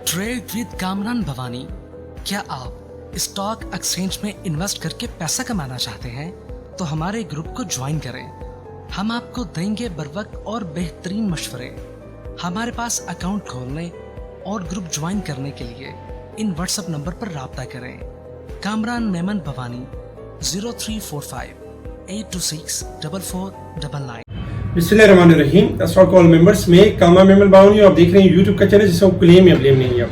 Trade with Kamran Bhavani. क्या आप stock exchange में इन्वेस्ट करके पैसा कमाना चाहते हैं तो हमारे ग्रुप को ज्वाइन करें। हम आपको देंगे बर वक्त और बेहतरीन मशवरे। हमारे पास अकाउंट खोलने और ग्रुप ज्वाइन करने के लिए इन व्हाट्सएप नंबर पर राब्ता करें। कामरान मेमन भवानी 0345 826 4499। बिस्मिल्लाहिर्रहमानिर्रहीम। स्टॉक कॉल मेंबर्स में कामरान मेमन भवानी आप देख रहे हैं यूट्यूब का चैनल जिसका क्लेम या ब्लेम नहीं है।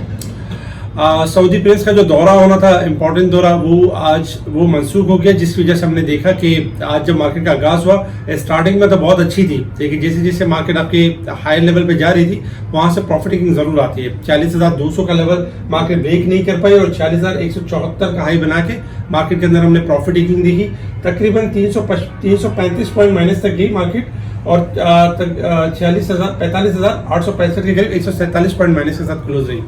सऊदी प्रिंस का जो दौरा होना था इम्पोर्टेंट दौरा वो मंसूख हो गया, जिस वजह से हमने देखा कि आज जब मार्केट का आगाज हुआ स्टार्टिंग में तो बहुत अच्छी थी, लेकिन जैसे जैसे मार्केट आपके हाई लेवल पे जा रही थी वहां से प्रॉफिटिंग जरूर आती है। 40,200 का लेवल मार्केट ब्रेक नहीं कर पाई और 40,174 का हाई बना के मार्केट के अंदर हमने प्रॉफिटिंग देखी। तकरीबन 335 पॉइंट माइनस तक गई मार्केट और 45,865 के करीब 147 पॉइंट माइनस के साथ क्लोज रही।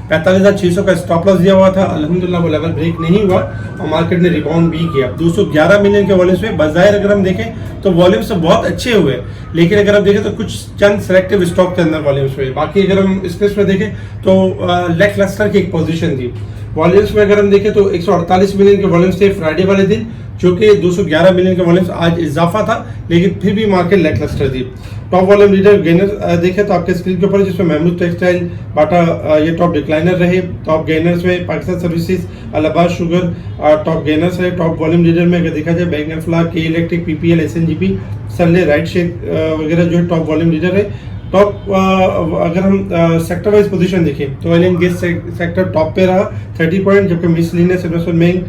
45,600 का स्टॉप लॉस दिया हुआ था, अल्हम्दुलिल्लाह वो लेवल ब्रेक नहीं हुआ और मार्केट ने रिबाउंड भी किया। 211 मिलियन के वॉल्यूम्स में बजाय अगर हम देखें तो वॉल्यूम्स तो बहुत अच्छे हुए, लेकिन अगर आप देखें तो कुछ चंद सेलेक्टिव स्टॉक के अंदर वॉल्यूम्स हुए। बाकी अगर हम स्पेस में देखें तो लेग क्लस्टर की एक पोजीशन थी। वॉल्यूम्स में अगर हम देखें तो 148 मिलियन के वॉल्यूम्स थे फ्राइडे वाले दिन, जो कि 211 मिलियन के वॉल्यूम्स आज इजाफा था, लेकिन फिर भी मार्केट लेग क्लस्टर थी। टॉप वॉल्यूम लीडर गेनर देखें तो आपके स्क्रीन के ऊपर जिसमें महमूद टेक्सटाइल, बाटा ये टॉप डिक्लाइनर रहे। टॉप गेनर्स में Pakistan services, Allahabad sugar top gainers है। टॉप वॉल्यूम लीडर में अगर देखा जाए बैंक फ्ला, के इलेक्ट्रिक, पीपीएल, एसएनजीपी, सरले, राइट शेक वगैरह जो है टॉप वॉल्यूम लीडर है। टॉप अगर हम सेक्टर वाइज पोजीशन देखें तो oil and gas sector top पे रहा 30 पॉइंट, जबकि मिसलिनियस, इन्वेस्टमेंट बैंक,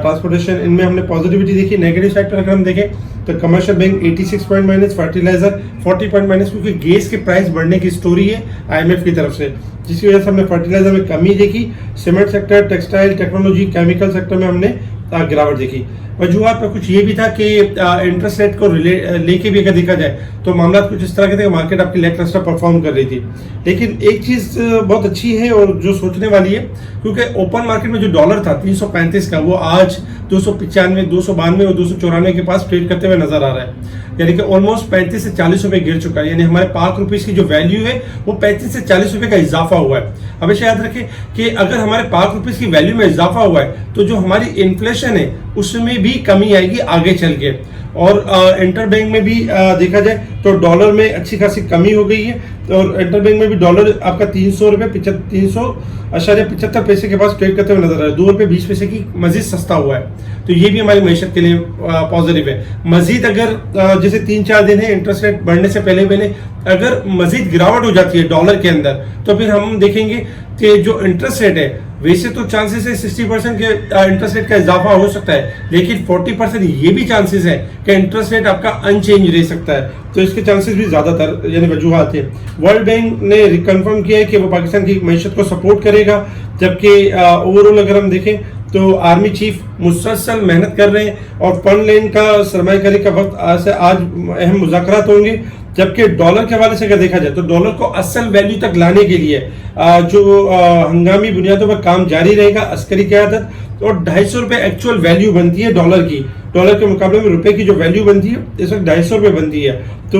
ट्रांसपोर्टेशन इनमें हमने पॉजिटिविटी देखी। नेगेटिव सेक्टर अगर हम देखें तो commercial bank 86 point minus, fertiliser 40 point minus, क्योंकि गैस के प्राइस बढ़ने की स्टोरी है आईएमएफ की तरफ से, जिसकी वजह से हमने फर्टिलाइजर में कमी देखी। Cement sector, textile, technology, chemical sector में हमने गिरावट देखी। वजूहात पर कुछ ये भी था कि इंटरेस्ट रेट को लेके भी अगर देखा जाए तो मामला कुछ इस तरह के थे कि मार्केट आपकी लेग क्लस्टर परफॉर्म कर रही थी। लेकिन एक चीज बहुत अच्छी है और जो सोचने वाली है, क्योंकि ओपन मार्केट में जो डॉलर था 335 का, वो आज 295, 292 और 294 के पास ट्रेड करते हुए नजर आ रहा है, यानी कि ऑलमोस्ट 35 से 40 रुपए गिर चुका है। यानी हमारे पाक रुपीस की जो वैल्यू है वो 35 से 40 रुपए का इजाफा हुआ है। हमेशा याद रखें कि अगर हमारे पाक रुपीस की वैल्यू में इजाफा हुआ है तो जो हमारी इन्फ्लेशन है उसमें भी कमी आएगी आगे चल के। और इंटरबैंक में भी देखा जाए तो डॉलर में अच्छी खासी कमी हो गई है और इंटरबैंक में भी डॉलर आपका 300.75 पैसे के पास ट्रेड करते हुए नजर आ रहा है। 2 रुपये 20 पैसे की मजीद सस्ता हुआ है, तो ये भी हमारी मैशत के लिए पॉजिटिव है। मजीद अगर जैसे 3-4 दिन है इंटरेस्ट रेट बढ़ने से पहले अगर मजीद गिरावट हो जाती है डॉलर के अंदर, तो फिर हम देखेंगे कि जो इंटरेस्ट रेट है वैसे तो चांसेस है 60% के इंटरेस्ट रेट का इजाफा हो सकता है, लेकिन 40% ये भी चांसेस है कि इंटरेस्ट रेट आपका अनचेंज रह सकता है, तो इसके चांसेस भी ज्यादातर यानी वजूहात है। वर्ल्ड बैंक ने रिकन्फर्म किया है कि वो पाकिस्तान की मैशत को सपोर्ट करेगा, जबकि ओवरऑल अगर हम देखें तो आर्मी चीफ मुसलसल मेहनत कर रहे हैं और फंड लेन का सरमायाकारी का वक्त आज अहम मुज़ाकरात होंगे। जबकि डॉलर के हवाले से अगर देखा जाए तो डॉलर को असल वैल्यू तक लाने के लिए जो हंगामी बुनियादों पर काम जारी रहेगा। अस्करी क़यादत और 250 रुपये एक्चुअल वैल्यू बनती है डॉलर की, डॉलर के मुकाबले में रुपए की जो वैल्यू बनती है इस वक्त 250 रुपये बनती है, तो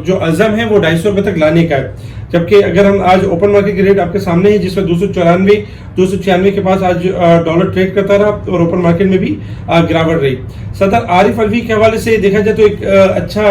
जो अज़म है वो 250 रुपये तक लाने का है। जबकि अगर हम आज ओपन मार्केट की रेट आपके सामने है जिसमें 296 के पास आज डॉलर ट्रेड करता रहा और ओपन मार्केट में भी गिरावट रही। सदर आरिफ अलवी के हवाले से देखा जाए तो एक अच्छा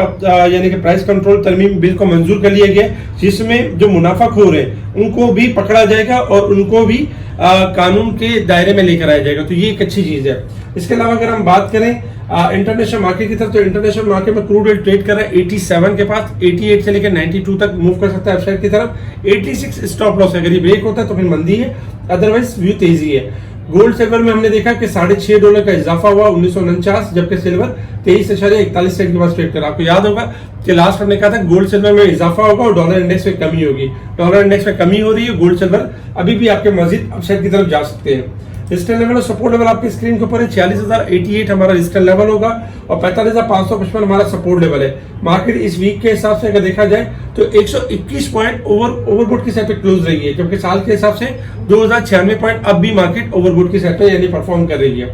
यानी कि प्राइस कंट्रोल तरमीम बिल को मंजूर कर लिया गया, जिसमें जो मुनाफाखोर है उनको भी पकड़ा जाएगा और उनको भी कानून के दायरे में लेकर आया जाएगा, तो ये एक अच्छी चीज है। इसके अलावा अगर हम बात करें इंटरनेशनल मार्केट की तरफ, तो इंटरनेशनल मार्केट में क्रूड ऑयल ट्रेड कर रहा है 87 के पास, 88 से लेकर 92 तक मूव कर सकता है अपसाइड की तरफ। 86 स्टॉप लॉस है, अगर ये ब्रेक होता है तो फिर मंदी है, अदरवाइज व्यू तेजी है। गोल्ड सिल्वर में हमने देखा कि $6.5 का इजाफा हुआ 1949, जबकि सिल्वर 23.41 सेंट के पास ट्रेड कर रहा है। आपको याद होगा कि लास्ट हमने कहा था गोल्ड सिल्वर में इजाफा होगा और डॉलर इंडेक्स में कमी होगी। डॉलर इंडेक्स में कमी हो रही है, गोल्ड सिल्वर अभी भी आपके मजीद अपसाइड की तरफ जा सकते हैं। रेजिस्टेंस लेवल और सपोर्ट लेवल आपकी स्क्रीन के ऊपर है। 40,088 हमारा रेजिस्टेंस लेवल होगा और 45,555 हमारा सपोर्ट लेवल है। मार्केट इस वीक के हिसाब से अगर देखा जाए तो 121 पॉइंट ओवरबोट की साइड पे क्लोज रही है, जबकि साल के हिसाब से 2096 पॉइंट अब भी मार्केट ओवरबोट की साइड पे यानी परफॉर्म कर रही है।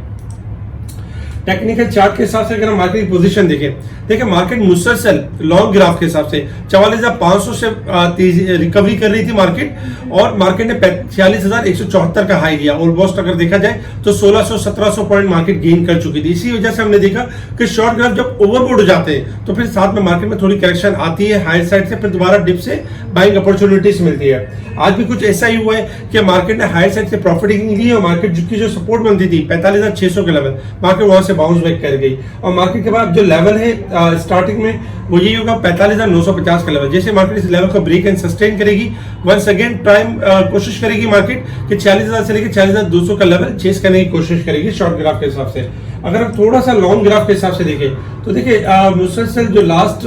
टेक्निकल चार्ट के हिसाब से अगर हम मार्केट की पोजीशन देखें, देखिए मार्केट मुसलसल लॉन्ग ग्राफ के हिसाब से 44,500 से तेजी रिकवरी कर रही थी मार्केट, और मार्केट ने 46,174 का हाई लिया। ऑलमोस्ट अगर देखा जाए तो 1600-1700 पॉइंट मार्केट गेन कर चुकी थी। इसी वजह से हमने देखा कि शॉर्ट ग्राफ जब ओवरबोर्ड हो जाते हैं तो फिर साथ में मार्केट में थोड़ी करेक्शन आती है हायर साइड से, फिर दोबारा डिप से बाइंग अपॉर्चुनिटीज मिलती है। आज भी कुछ ऐसा ही हुआ है कि मार्केट ने हायर साइड से प्रॉफिटिंग ली और मार्केट की जो सपोर्ट बनती थी 45,600 के लेवल, मार्केट वहां से बाउंस बैक कर गई, और मार्केट के बाद जो लेवल है स्टार्टिंग में वो यही होगा 45,950 का लेवल। जैसे मार्केट इस लेवल को ब्रेक एंड सस्टेन करेगी, वंस अगेन टाइम कोशिश करेगी मार्केट कि 40,000 से लेकर 40,200 का लेवल चेस करने की कोशिश करेगी शॉर्ट ग्राफ के हिसाब से। अगर हम थोड़ा सा लॉन्ग ग्राफ के हिसाब से देखें तो देखिए मुसलसल जो लास्ट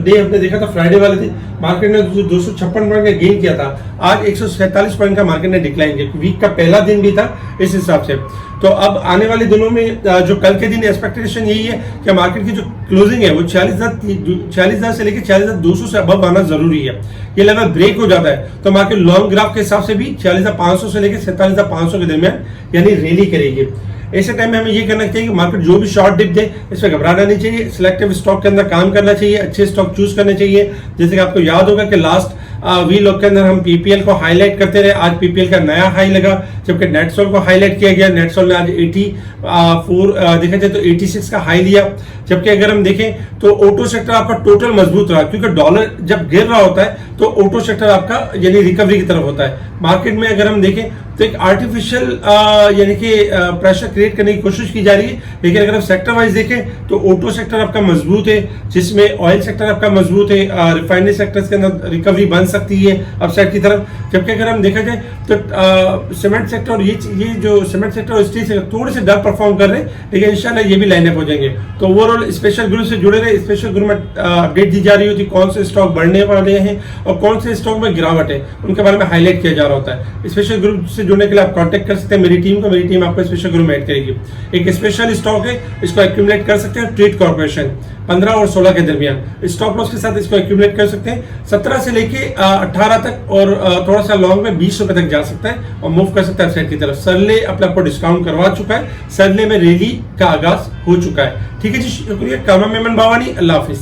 डे हमने देखा था फ्राइडे वाले दिन मार्केट ने 256 पॉइंट का गेन किया था, आज 147 पॉइंट का मार्केट ने डिक्लाइन किया। वीक का पहला दिन भी था इस हिसाब से। तो अब आने वाले दिनों में जो कल के दिन एक्सपेक्टेशन यही है कि मार्केट की जो क्लोजिंग है वो 40,000 से लेकर 40,200 से अबव आना जरूरी है। ये लेवल ब्रेक हो जाता है तो मार्केट लॉन्ग ग्राफ के हिसाब से भी 40,500 से लेकर 47,500 के दरमियान यानी रैली करेगी। ऐसे टाइम में हमें ये करना चाहिए कि मार्केट जो भी शॉर्ट डिप दे इसमें घबराना नहीं चाहिए, सिलेक्टिव स्टॉक के अंदर काम करना चाहिए, अच्छे स्टॉक चूज करने चाहिए। जैसे कि आपको याद होगा कि लास्ट वी लॉक के अंदर हम पीपीएल को हाईलाइट करते रहे, आज पीपीएल का नया हाई लगा, जबकि नेटसोल को हाईलाइट किया गया। नेटसोल ने आज 84 देखा जाए तो 86 का हाई लिया। जबकि अगर हम देखें तो ऑटो सेक्टर आपका टोटल मजबूत रहा, क्योंकि डॉलर जब गिर रहा होता है तो ऑटो सेक्टर आपका यानी रिकवरी की तरफ होता है। मार्केट में अगर हम देखें तो एक आर्टिफिशियल यानी कि प्रेशर क्रिएट करने की कोशिश की जा रही है, लेकिन अगर हम सेक्टर वाइज देखें तो ऑटो सेक्टर आपका मजबूत है, जिसमें ऑयल सेक्टर आपका मजबूत है, रिफाइनरी सेक्टर्स के अंदर रिकवरी बन सकती है अपसाइड की तरफ। जबकि अगर हम देखा जाए तो सीमेंट सेक्टर और ये जो सीमेंट सेक्टर और स्टील सेक्टर थोड़े से डर परफॉर्म कर रहे हैं, लेकिन इंशाल्लाह ये भी लाइनअप हो जाएंगे। तो ओवरऑल स्पेशल ग्रुप से जुड़े रहे, स्पेशल ग्रुप में अपडेट दी जा रही होती कौन से स्टॉक बढ़ने वाले हैं और कौन से स्टॉक में गिरावट है, उनके बारे में हाईलाइट किया जा रहा होता है। स्पेशल ग्रुप से जुड़ने के लिए आप कांटेक्ट कर सकते हैं मेरी टीम को, मेरी टीम आपको स्पेशल ग्रुप में ऐड करेगी। एक स्पेशल स्टॉक है, इसको एक्यूमुलेट कर सकते हैं ट्रेड कॉर्पोरेशन 15 और 16 के दरमियान, स्टॉप लॉस के साथ इसको एक्यूमुलेट कर सकते हैं 17 से लेके 18 तक, और थोड़ा सा लॉन्ग में 20 रुपए तक जा सकता है और मूव कर सकता है वेबसाइट की तरफ। सरले अपने आपको डिस्काउंट करवा चुका है, सरले में रैली का आगाज हो चुका है। ठीक है जी, शुक्रिया। कामा मेमन बावानी, अल्लाह हाफिज।